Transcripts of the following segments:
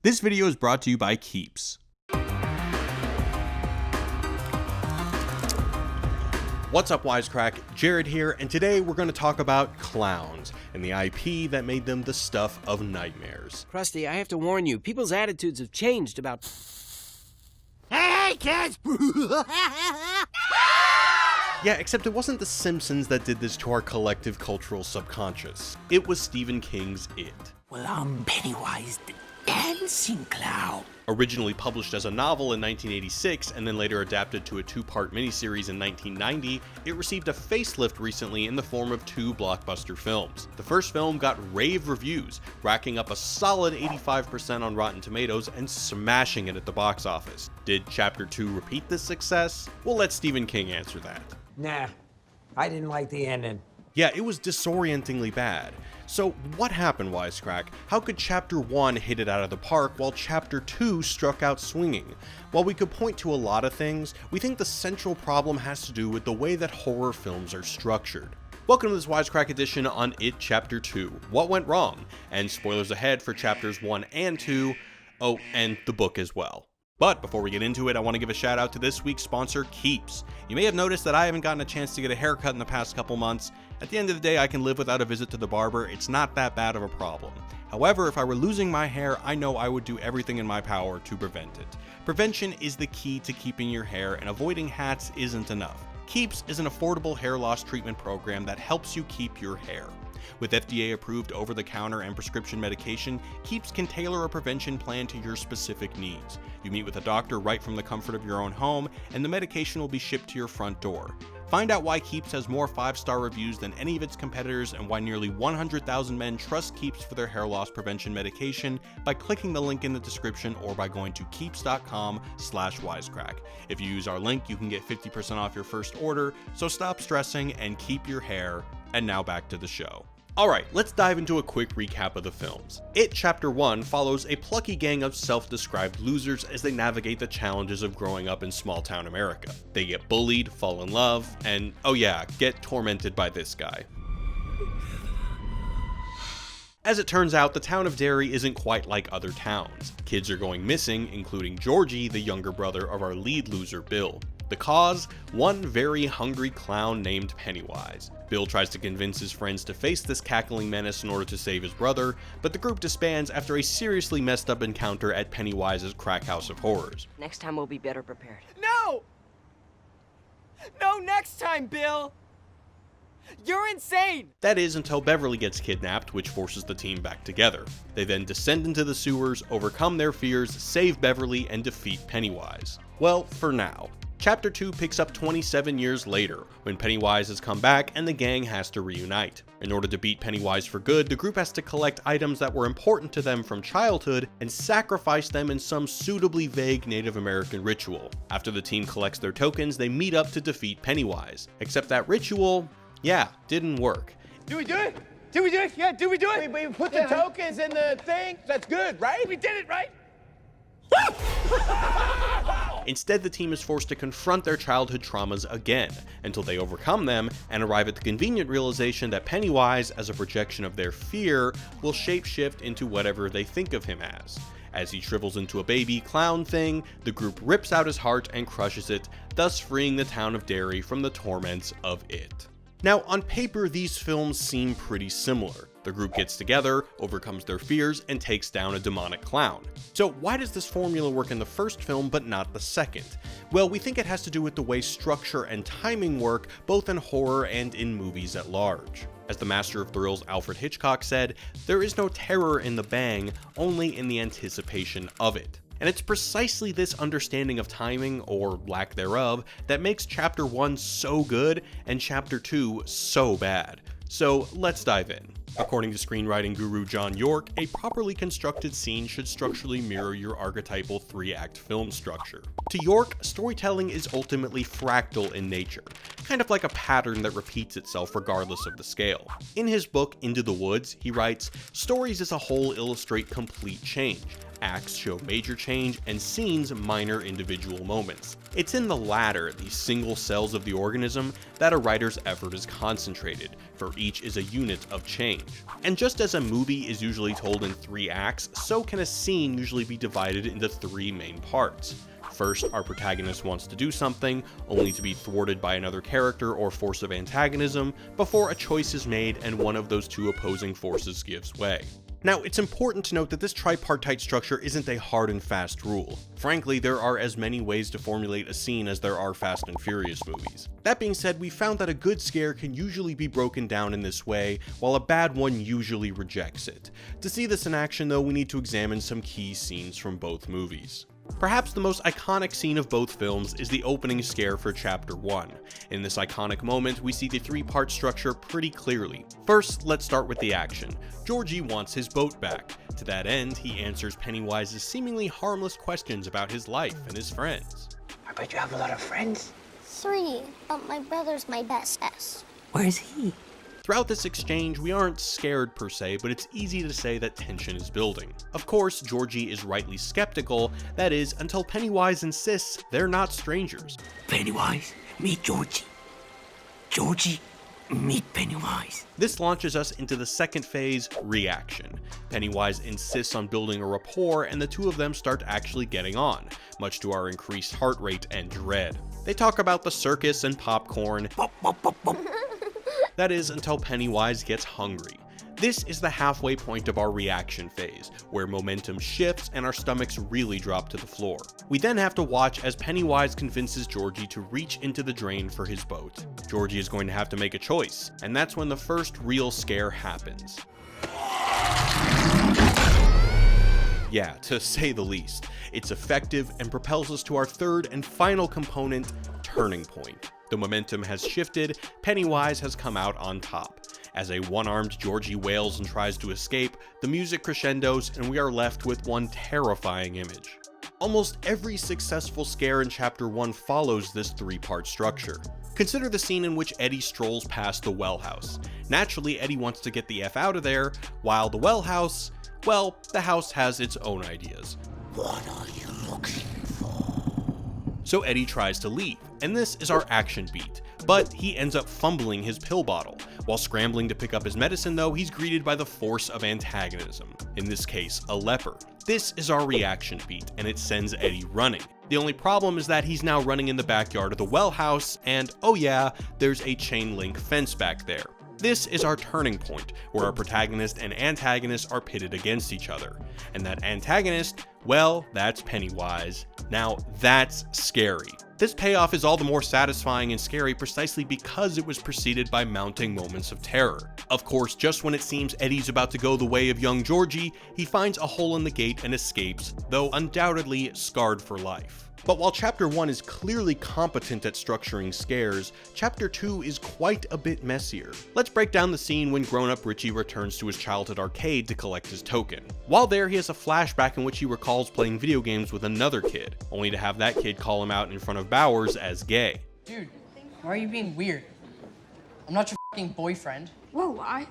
This video is brought to you by Keeps. What's up, Wisecrack? Jared here, and today we're going to talk about clowns and the IP that made them the stuff of nightmares. Krusty, I have to warn you, people's attitudes have changed about... Hey, kids! Yeah, except it wasn't The Simpsons that did this to our collective cultural subconscious. It was Stephen King's It. Well, I'm Pennywise the Dancing Clown. Originally published as a novel in 1986 and then later adapted to a two-part miniseries in 1990, it received a facelift recently in the form of two blockbuster films. The first film got rave reviews, racking up a solid 85% on Rotten Tomatoes and smashing it at the box office. Did Chapter 2 repeat this success? We'll let Stephen King answer that. Nah, I didn't like the ending. Yeah, it was disorientingly bad. So what happened, Wisecrack? How could Chapter 1 hit it out of the park while Chapter 2 struck out swinging? While we could point to a lot of things, we think the central problem has to do with the way that horror films are structured. Welcome to this Wisecrack Edition on It Chapter 2, What Went Wrong, and spoilers ahead for Chapters 1 and 2, oh, and the book as well. But before we get into it, I want to give a shout out to this week's sponsor, Keeps. You may have noticed that I haven't gotten a chance to get a haircut in the past couple months. At the end of the day, I can live without a visit to the barber. It's not that bad of a problem. However, if I were losing my hair, I know I would do everything in my power to prevent it. Prevention is the key to keeping your hair, and avoiding hats isn't enough. Keeps is an affordable hair loss treatment program that helps you keep your hair. With FDA-approved over-the-counter and prescription medication, Keeps can tailor a prevention plan to your specific needs. You meet with a doctor right from the comfort of your own home, and the medication will be shipped to your front door. Find out why Keeps has more 5-star reviews than any of its competitors and why nearly 100,000 men trust Keeps for their hair loss prevention medication by clicking the link in the description or by going to keeps.com/wisecrack. If you use our link, you can get 50% off your first order, so stop stressing and keep your hair. And now back to the show. Alright, let's dive into a quick recap of the films. It Chapter 1 follows a plucky gang of self-described losers as they navigate the challenges of growing up in small-town America. They get bullied, fall in love, and, oh yeah, get tormented by this guy. As it turns out, the town of Derry isn't quite like other towns. Kids are going missing, including Georgie, the younger brother of our lead loser, Bill. The cause? One very hungry clown named Pennywise. Bill tries to convince his friends to face this cackling menace in order to save his brother, but the group disbands after a seriously messed up encounter at Pennywise's crack house of horrors. Next time we'll be better prepared. No! No, next time, Bill! You're insane! That is until Beverly gets kidnapped, which forces the team back together. They then descend into the sewers, overcome their fears, save Beverly, and defeat Pennywise. Well, for now. Chapter 2 picks up 27 years later, when Pennywise has come back and the gang has to reunite. In order to beat Pennywise for good, the group has to collect items that were important to them from childhood and sacrifice them in some suitably vague Native American ritual. After the team collects their tokens, they meet up to defeat Pennywise. Except that ritual, yeah, didn't work. Did we do it? Did we do it? Yeah, did we do it? We put the tokens in the thing. That's good, right? We did it, right? Instead, the team is forced to confront their childhood traumas again, until they overcome them and arrive at the convenient realization that Pennywise, as a projection of their fear, will shapeshift into whatever they think of him as. As he shrivels into a baby clown thing, the group rips out his heart and crushes it, thus freeing the town of Derry from the torments of it. Now, on paper, these films seem pretty similar. The group gets together, overcomes their fears, and takes down a demonic clown. So why does this formula work in the first film but not the second? Well, we think it has to do with the way structure and timing work both in horror and in movies at large. As the master of thrills Alfred Hitchcock said, there is no terror in the bang, only in the anticipation of it. And it's precisely this understanding of timing, or lack thereof, that makes Chapter 1 so good and Chapter 2 so bad. So let's dive in. According to screenwriting guru John York, a properly constructed scene should structurally mirror your archetypal 3-act film structure. To York, storytelling is ultimately fractal in nature, kind of like a pattern that repeats itself regardless of the scale. In his book Into the Woods, he writes, "Stories as a whole illustrate complete change. Acts show major change, and scenes minor individual moments. It's in the latter, the single cells of the organism, that a writer's effort is concentrated, for each is a unit of change. And just as a movie is usually told in 3 acts, so can a scene usually be divided into 3 main parts. First, our protagonist wants to do something, only to be thwarted by another character or force of antagonism, before a choice is made and one of those 2 opposing forces gives way. Now, it's important to note that this tripartite structure isn't a hard and fast rule. Frankly, there are as many ways to formulate a scene as there are Fast and Furious movies. That being said, we found that a good scare can usually be broken down in this way, while a bad one usually rejects it. To see this in action though, we need to examine some key scenes from both movies. Perhaps the most iconic scene of both films is the opening scare for Chapter 1. In this iconic moment, we see the 3-part structure pretty clearly. First, let's start with the action. Georgie wants his boat back. To that end, he answers Pennywise's seemingly harmless questions about his life and his friends. I bet you have a lot of friends. 3, but my brother's my bestest. Where's he? Throughout this exchange, we aren't scared per se, but it's easy to say that tension is building. Of course, Georgie is rightly skeptical, that is, until Pennywise insists they're not strangers. Pennywise, meet Georgie. Georgie, meet Pennywise. This launches us into the second phase, reaction. Pennywise insists on building a rapport, and the 2 of them start actually getting on, much to our increased heart rate and dread. They talk about the circus and popcorn. Bop, bop, bop, bop. That is, until Pennywise gets hungry. This is the halfway point of our reaction phase, where momentum shifts and our stomachs really drop to the floor. We then have to watch as Pennywise convinces Georgie to reach into the drain for his boat. Georgie is going to have to make a choice, and that's when the first real scare happens. Yeah, to say the least. It's effective and propels us to our third and final component, turning point. The momentum has shifted, Pennywise has come out on top. As a one-armed Georgie wails and tries to escape, the music crescendos and we are left with one terrifying image. Almost every successful scare in Chapter 1 follows this 3-part structure. Consider the scene in which Eddie strolls past the well house. Naturally, Eddie wants to get the F out of there, while the well house, well, the house has its own ideas. What are you looking for? So Eddie tries to leave, and this is our action beat. But he ends up fumbling his pill bottle. While scrambling to pick up his medicine though, he's greeted by the force of antagonism. In this case, a leper. This is our reaction beat, and it sends Eddie running. The only problem is that he's now running in the backyard of the well house, and oh yeah, there's a chain link fence back there. This is our turning point, where our protagonist and antagonist are pitted against each other. And that antagonist, well, that's Pennywise. Now, that's scary. This payoff is all the more satisfying and scary precisely because it was preceded by mounting moments of terror. Of course, just when it seems Eddie's about to go the way of young Georgie, he finds a hole in the gate and escapes, though undoubtedly scarred for life. But while Chapter 1 is clearly competent at structuring scares, Chapter 2 is quite a bit messier. Let's break down the scene when grown-up Richie returns to his childhood arcade to collect his token. While there, he has a flashback in which he recalls playing video games with another kid, only to have that kid call him out in front of Bowers as gay. Dude, why are you being weird? I'm not your fucking boyfriend. Whoa, why?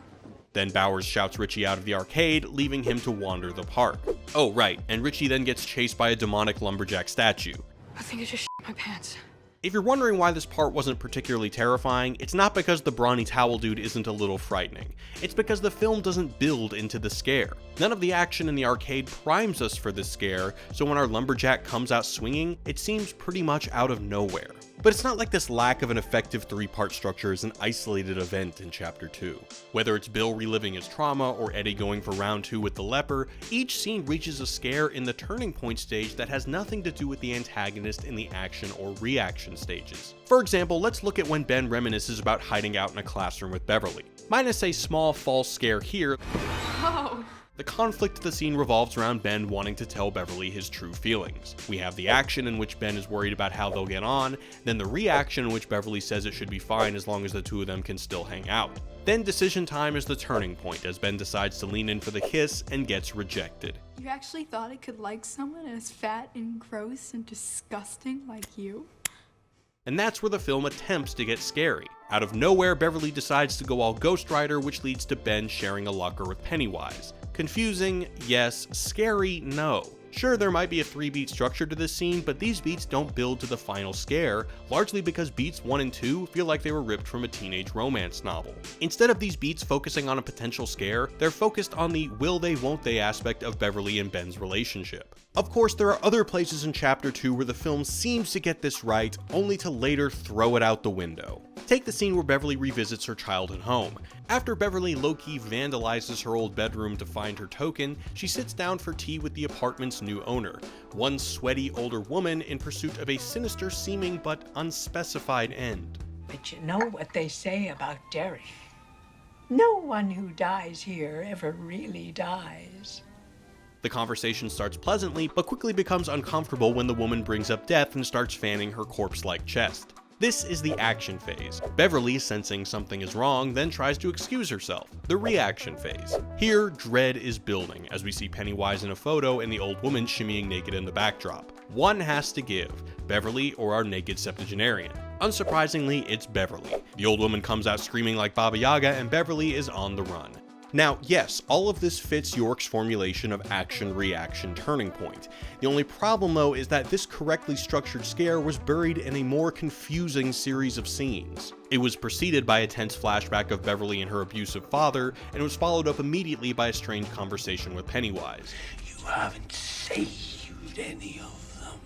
Then Bowers shouts Richie out of the arcade, leaving him to wander the park. Oh right, and Richie then gets chased by a demonic lumberjack statue. I think I just shit my pants. If you're wondering why this part wasn't particularly terrifying, it's not because the brawny towel dude isn't a little frightening. It's because the film doesn't build into the scare. None of the action in the arcade primes us for this scare, so when our lumberjack comes out swinging, it seems pretty much out of nowhere. But it's not like this lack of an effective 3-part structure is an isolated event in Chapter 2. Whether it's Bill reliving his trauma or Eddie going for round 2 with the leper, each scene reaches a scare in the turning point stage that has nothing to do with the antagonist in the action or reaction stages. For example, let's look at when Ben reminisces about hiding out in a classroom with Beverly. Minus a small false scare here, Oh. the conflict of the scene revolves around Ben wanting to tell Beverly his true feelings. We have the action in which Ben is worried about how they'll get on, then the reaction in which Beverly says it should be fine as long as the 2 of them can still hang out. Then decision time is the turning point as Ben decides to lean in for the kiss and gets rejected. You actually thought I could like someone as fat and gross and disgusting like you? And that's where the film attempts to get scary. Out of nowhere, Beverly decides to go all Ghost Rider, which leads to Ben sharing a locker with Pennywise. Confusing, yes. Scary, no. Sure, there might be a 3-beat structure to this scene, but these beats don't build to the final scare, largely because beats 1 and 2 feel like they were ripped from a teenage romance novel. Instead of these beats focusing on a potential scare, they're focused on the will they won't they aspect of Beverly and Ben's relationship. Of course, there are other places in Chapter 2 where the film seems to get this right, only to later throw it out the window. Take the scene where Beverly revisits her childhood home. After Beverly low-key vandalizes her old bedroom to find her token, she sits down for tea with the apartment's new owner, one sweaty older woman in pursuit of a sinister-seeming but unspecified end. But you know what they say about Derry. No one who dies here ever really dies. The conversation starts pleasantly, but quickly becomes uncomfortable when the woman brings up death and starts fanning her corpse-like chest. This is the action phase. Beverly, sensing something is wrong, then tries to excuse herself. The reaction phase. Here, dread is building, as we see Pennywise in a photo and the old woman shimmying naked in the backdrop. One has to give, Beverly or our naked septuagenarian. Unsurprisingly, it's Beverly. The old woman comes out screaming like Baba Yaga and Beverly is on the run. Now, yes, all of this fits York's formulation of action-reaction turning point. The only problem though is that this correctly structured scare was buried in a more confusing series of scenes. It was preceded by a tense flashback of Beverly and her abusive father, and was followed up immediately by a strange conversation with Pennywise. You haven't saved any of them.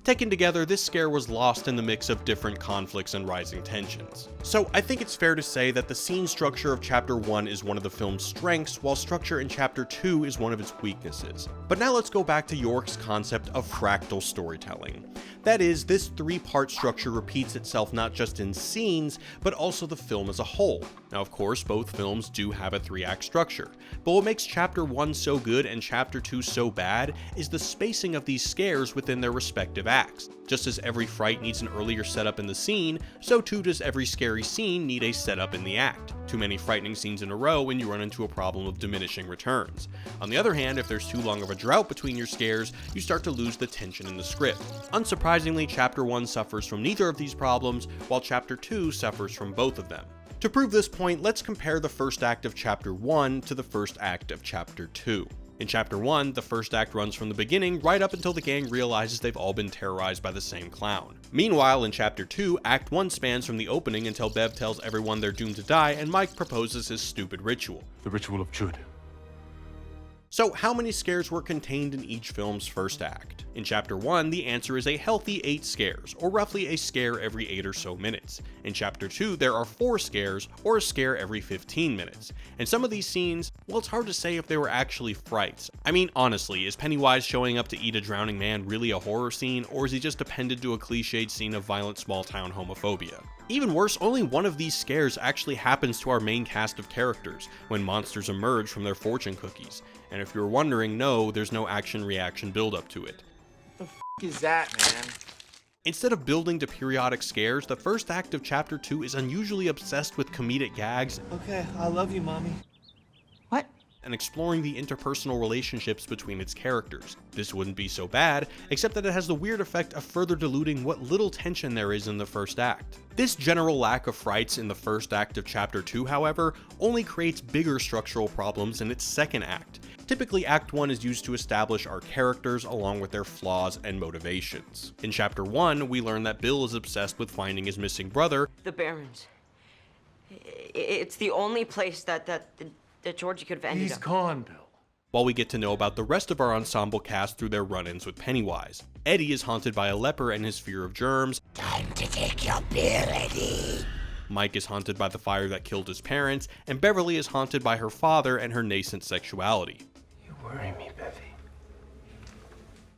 Taken together, this scare was lost in the mix of different conflicts and rising tensions. So I think it's fair to say that the scene structure of Chapter 1 is one of the film's strengths, while structure in Chapter 2 is one of its weaknesses. But now let's go back to York's concept of fractal storytelling. That is, this 3-part structure repeats itself not just in scenes, but also the film as a whole. Now of course, both films do have a 3-act structure, but what makes Chapter 1 so good and Chapter 2 so bad is the spacing of these scares within their respective acts. Just as every fright needs an earlier setup in the scene, so too does every scary scene need a setup in the act. Too many frightening scenes in a row and you run into a problem of diminishing returns. On the other hand, if there's too long of a drought between your scares, you start to lose the tension in the script. Unsurprisingly, Chapter 1 suffers from neither of these problems, while Chapter 2 suffers from both of them. To prove this point, let's compare the first act of Chapter 1 to the first act of Chapter 2. In Chapter 1, the first act runs from the beginning right up until the gang realizes they've all been terrorized by the same clown. Meanwhile, in Chapter 2, Act 1 spans from the opening until Bev tells everyone they're doomed to die and Mike proposes his stupid ritual. The ritual of Chud. So how many scares were contained in each film's first act? In Chapter 1, the answer is a healthy 8 scares, or roughly a scare every 8 or so minutes. In Chapter 2, there are 4 scares, or a scare every 15 minutes. And some of these scenes, well, it's hard to say if they were actually frights. I mean, honestly, is Pennywise showing up to eat a drowning man really a horror scene, or is he just appended to a cliched scene of violent small-town homophobia? Even worse, only one of these scares actually happens to our main cast of characters, when monsters emerge from their fortune cookies. And if you're wondering, no, there's no action-reaction build-up to it. What the f is that, man? Instead of building to periodic scares, the first act of Chapter 2 is unusually obsessed with comedic gags. Okay, I love you, Mommy. What? And exploring the interpersonal relationships between its characters. This wouldn't be so bad, except that it has the weird effect of further diluting what little tension there is in the first act. This general lack of frights in the first act of Chapter 2, however, only creates bigger structural problems in its second act. Typically, Act 1 is used to establish our characters along with their flaws and motivations. In Chapter 1, we learn that Bill is obsessed with finding his missing brother. The Barrens. It's the only place that Georgie could have ended He's up. gone, Bill. While we get to know about the rest of our ensemble cast through their run-ins with Pennywise. Eddie is haunted by a leper and his fear of germs. Time to take your pill, Eddie. Mike is haunted by the fire that killed his parents, and Beverly is haunted by her father and her nascent sexuality. You worry me, Bevy.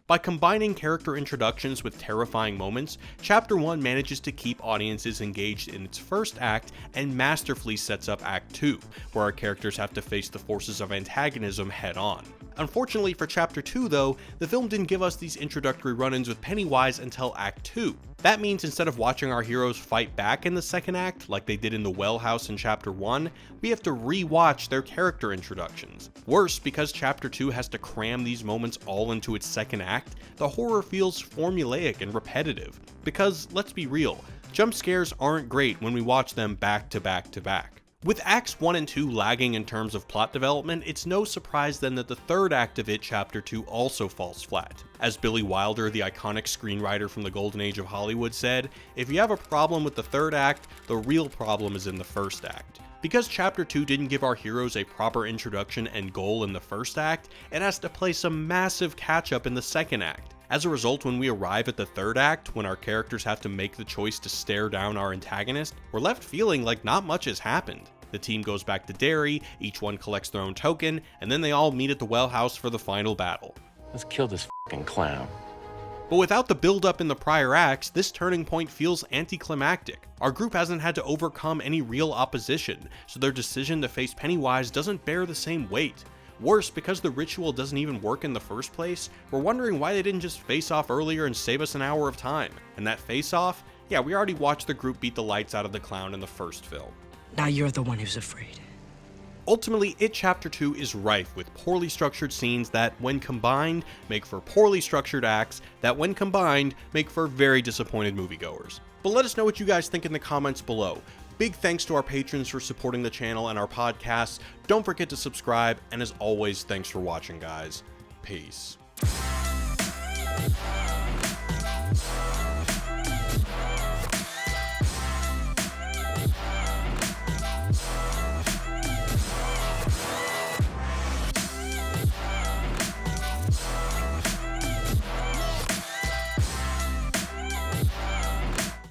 By combining character introductions with terrifying moments, Chapter 1 manages to keep audiences engaged in its first act and masterfully sets up Act 2, where our characters have to face the forces of antagonism head-on. Unfortunately for Chapter 2 though, the film didn't give us these introductory run-ins with Pennywise until Act 2. That means instead of watching our heroes fight back in the second act, like they did in the well house in Chapter 1, we have to re-watch their character introductions. Worse, because Chapter 2 has to cram these moments all into its second act, the horror feels formulaic and repetitive. Because, let's be real, jump scares aren't great when we watch them back to back to back. With Acts 1 and 2 lagging in terms of plot development, it's no surprise then that the third act of It Chapter 2 also falls flat. As Billy Wilder, the iconic screenwriter from the golden age of Hollywood, said, "If you have a problem with the third act, the real problem is in the first act." Because Chapter 2 didn't give our heroes a proper introduction and goal in the first act, it has to play some massive catch-up in the second act. As a result, when we arrive at the third act, when our characters have to make the choice to stare down our antagonist, we're left feeling like not much has happened. The team goes back to Derry, each one collects their own token, and then they all meet at the well house for the final battle. Let's kill this fucking clown. But without the build-up in the prior acts, this turning point feels anticlimactic. Our group hasn't had to overcome any real opposition, so their decision to face Pennywise doesn't bear the same weight. Worse, because the ritual doesn't even work in the first place, we're wondering why they didn't just face off earlier and save us an hour of time. And that face-off? Yeah, we already watched the group beat the lights out of the clown in the first film. Now you're the one who's afraid. Ultimately, It Chapter 2 is rife with poorly structured scenes that, when combined, make for poorly structured acts that, when combined, make for very disappointed moviegoers. But let us know what you guys think in the comments below. Big thanks to our patrons for supporting the channel and our podcasts. Don't forget to subscribe, and as always, thanks for watching, guys. Peace.